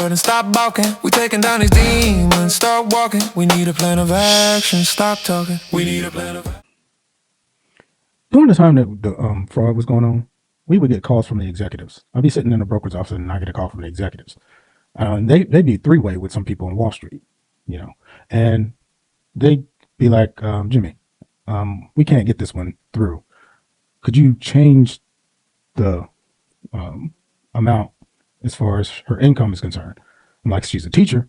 Lord and stop balking. We taking down these demons, start walking. We need a plan of action, stop talking. We need a plan of action. During the time that the fraud was going on, we would get calls from the executives. I'd be sitting in the broker's office and I get a call from the executives. And they'd be three-way with some people on Wall Street, and they'd be like, Jimmy, we can't get this one through. Could you change the amount as far as her income is concerned? I'm like, she's a teacher,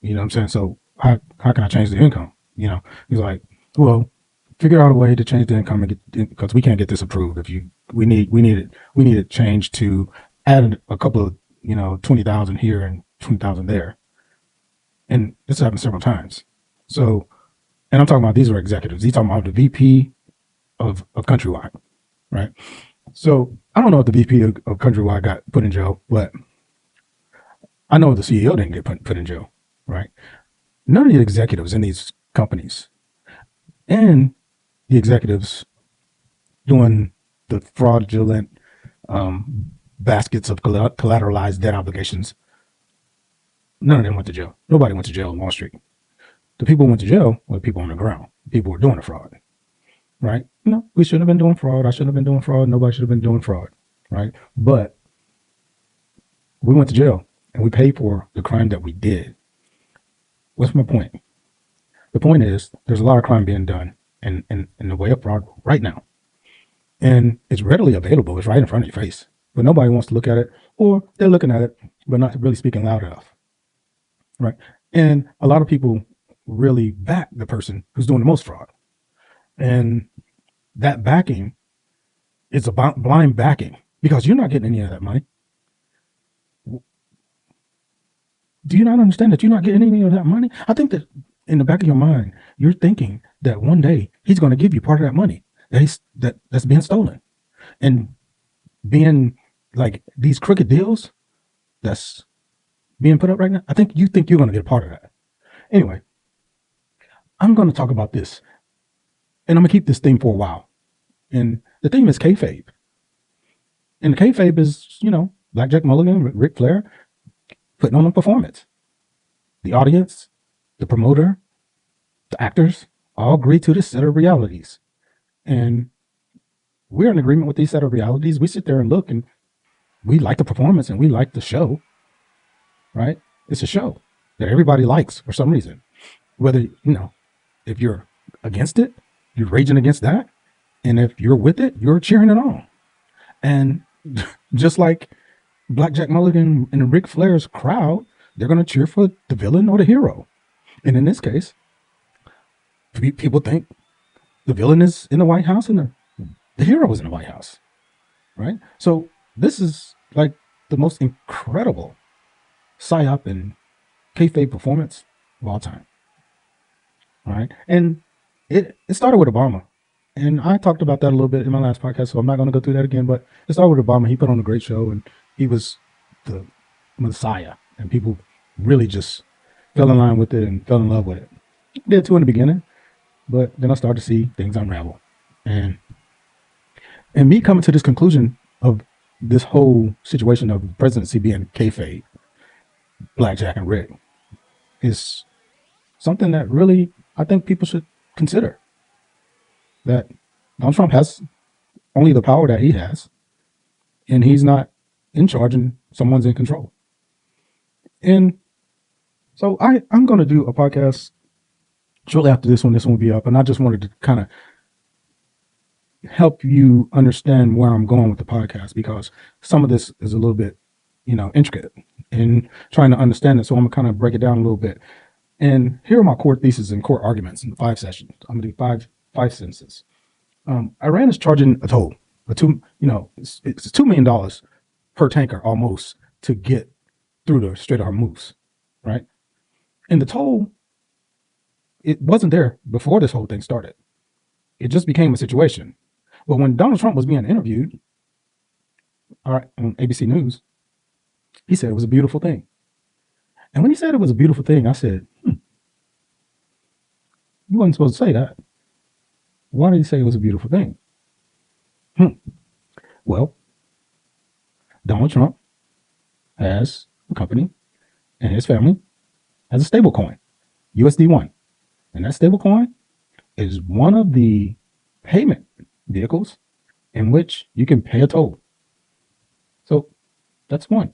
you know what I'm saying? So how can I change the income? He's like, well, figure out a way to change the income and get, because we can't get this approved. We need it changed to add a couple of 20,000 here and 20,000 there. And this happened several times. So, and I'm talking about, these are executives. He's talking about the VP of Countrywide, right? So I don't know if the VP of Countrywide got put in jail, but I know the CEO didn't get put in jail, right? None of the executives in these companies and the executives doing the fraudulent baskets of collateralized debt obligations, none of them went to jail. Nobody went to jail on Wall Street. The people who went to jail were the people on the ground. People who were doing the fraud, right? We shouldn't have been doing fraud. I shouldn't have been doing fraud. Nobody should have been doing fraud, right? But we went to jail and we paid for the crime that we did. What's my point? The point is, there's a lot of crime being done in the way of fraud right now. And it's readily available. It's right in front of your face. But nobody wants to look at it, or they're looking at it, but not really speaking loud enough, right? And a lot of people really back the person who's doing the most fraud. And that backing is a blind backing, because you're not getting any of that money. Do you not understand that you're not getting any of that money? I think that in the back of your mind, you're thinking that one day he's going to give you part of that money that's being stolen, and being like these crooked deals that's being put up right now. I think you think you're going to get a part of that. Anyway, I'm going to talk about this, and I'm going to keep this theme for a while. And the theme is KAYFABE. And the KAYFABE is, Blackjack Mulligan, Ric Flair, putting on a performance. The audience, the promoter, the actors all agree to this set of realities. And we're in agreement with these set of realities. We sit there and look, and we like the performance and we like the show, right? It's a show that everybody likes for some reason. Whether, if you're against it, you're raging against that. And if you're with it, you're cheering it on. And just like Blackjack Mulligan and Ric Flair's crowd, they're going to cheer for the villain or the hero. And in this case, people think the villain is in the White House and the hero is in the White House, right? So this is like the most incredible psyop and kayfabe performance of all time, all right? And it started with Obama. And I talked about that a little bit in my last podcast, so I'm not going to go through that again. But it started with Obama. He put on a great show, and he was the messiah. And people really just fell in line with it and fell in love with it. I did too in the beginning, but then I started to see things unravel. And me coming to this conclusion of this whole situation of the presidency being kayfabe, Blackjack and Rick, is something that really I think people should consider. That Donald Trump has only the power that he has, and he's not in charge and someone's in control. And so I'm going to do a podcast shortly after this one. This one will be up, and I just wanted to kind of help you understand where I'm going with the podcast, because some of this is a little bit, intricate in trying to understand it. So I'm going to kind of break it down a little bit. And here are my core theses and core arguments in 5 sessions. I'm going to do five sentences. Iran is charging a toll, it's $2 million per tanker almost to get through the Strait of Hormuz, right? And the toll, it wasn't there before this whole thing started. It just became a situation. But when Donald Trump was being interviewed, on ABC News, he said it was a beautiful thing. And when he said it was a beautiful thing, I said, you wasn't supposed to say that. Why did he say it was a beautiful thing? Well, Donald Trump has a company and his family has a stable coin, USD1. And that stable coin is one of the payment vehicles in which you can pay a toll. So that's one.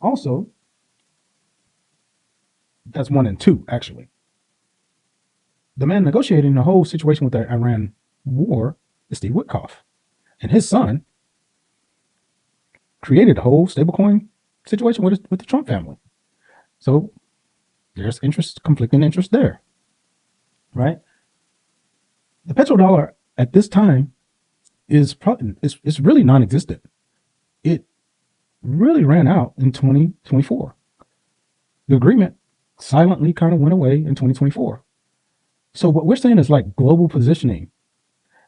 Also, that's one and two, actually. The man negotiating the whole situation with the Iran war is Steve Witkoff. And his son created the whole stablecoin situation with the Trump family. So there's conflicting interest there, right? The petrodollar at this time is really non-existent. It really ran out in 2024. The agreement silently kind of went away in 2024. So what we're saying is like global positioning.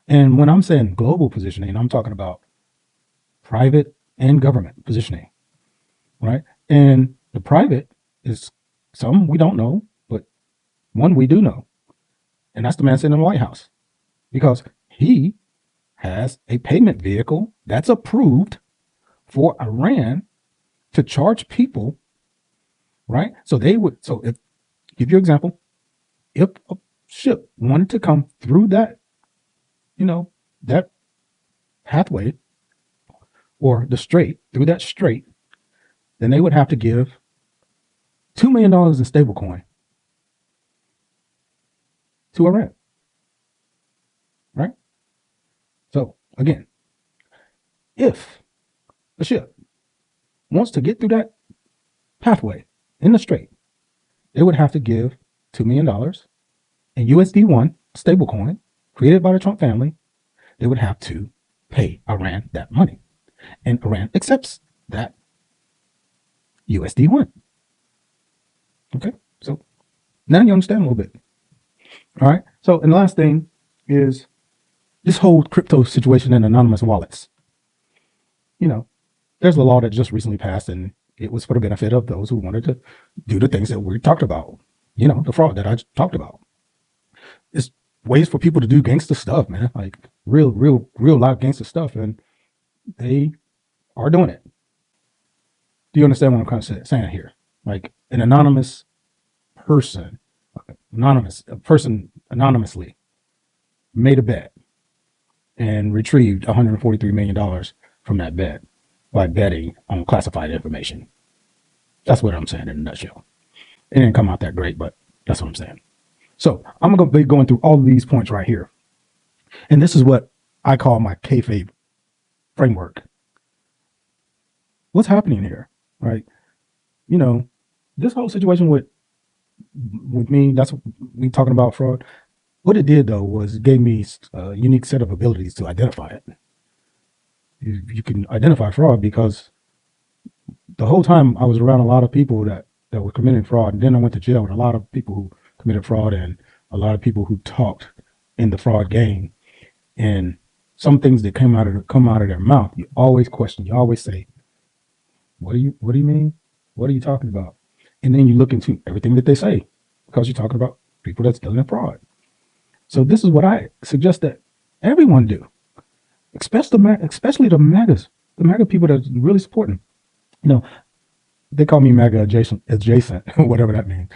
And when I'm saying global positioning, I'm talking about private and government positioning, right? And the private is some we don't know, but one we do know. And that's the man sitting in the White House, because he has a payment vehicle that's approved for Iran to charge people, right? So if, give you an example, if a ship wanted to come through that, that pathway or the strait, through that strait, then they would have to give $2 million in stablecoin to Iran, right? So again, if a ship wants to get through that pathway in the strait, they would have to give $2 million in USD1 stablecoin created by the Trump family. They would have to pay Iran that money. And Iran accepts that USD1. Okay, so now you understand a little bit. All right, so and the last thing is this whole crypto situation and anonymous wallets. There's a law that just recently passed, and it was for the benefit of those who wanted to do the things that we talked about. The fraud that I talked about. It's ways for people to do gangster stuff, man, like real live gangster stuff, and they are doing it. Do you understand what I'm kind of saying here? Like an anonymous person, anonymously made a bet and retrieved $143 million from that bet by betting on classified information. That's what I'm saying in a nutshell. It didn't come out that great, but that's what I'm saying. So I'm going to be going through all of these points right here. And this is what I call my KAYFABE framework. What's happening here, right? This whole situation with me, that's me talking about fraud. What it did, though, was it gave me a unique set of abilities to identify it. You can identify fraud because the whole time I was around a lot of people that were committing fraud, and then I went to jail with a lot of people who committed fraud and a lot of people who talked in the fraud game. And some things that come out of their mouth, you always question. You always say, "What do you mean? What are you talking about?" And then you look into everything that they say because you're talking about people that's dealing in fraud. So this is what I suggest that everyone do, especially the MAGAs, the MAGA people that are really supporting. They call me MAGA adjacent, whatever that means.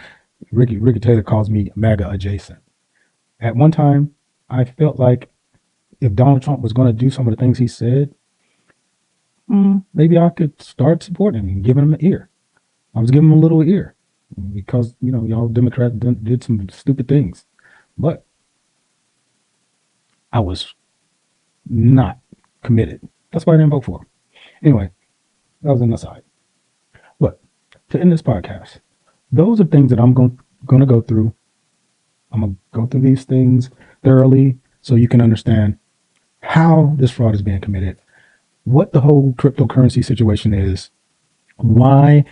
Ricky Taylor calls me MAGA adjacent. At one time, I felt like if Donald Trump was going to do some of the things he said, maybe I could start supporting him and giving him an ear. I was giving him a little ear because, y'all Democrats did some stupid things. But I was not committed. That's why I didn't vote for him. Anyway, that was an aside. But to end this podcast, those are things that I'm going to go through. I'm going to go through these things thoroughly so you can understand how this fraud is being committed, what the whole cryptocurrency situation is, why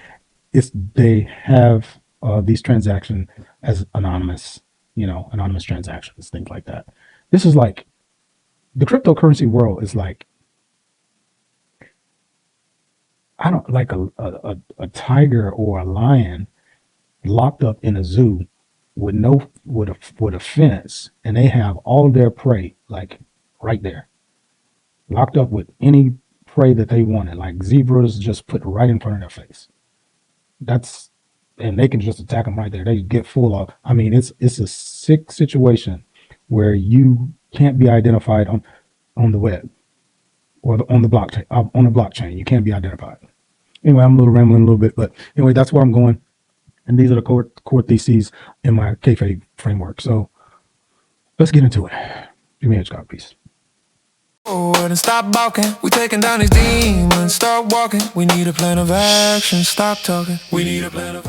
they have these transactions as anonymous, anonymous transactions, things like that. This is like the cryptocurrency world is like, I don't like a tiger or a lion locked up in a zoo with a fence, and they have all their prey like right there, locked up with any prey that they wanted, like zebras just put right in front of their face. That's and they can just attack them right there. They get full of. I mean, it's a sick situation where you can't be identified on the web or on the blockchain. You can't be identified. Anyway, I'm a little rambling a little bit, but anyway, that's where I'm going. And these are the core theses in my KAYFABE framework. So let's get into it. Give me Hitchcock, peace. Forward and stop balking. We taking down these demons. Start walking. We need a plan of action. Stop talking. We need a plan of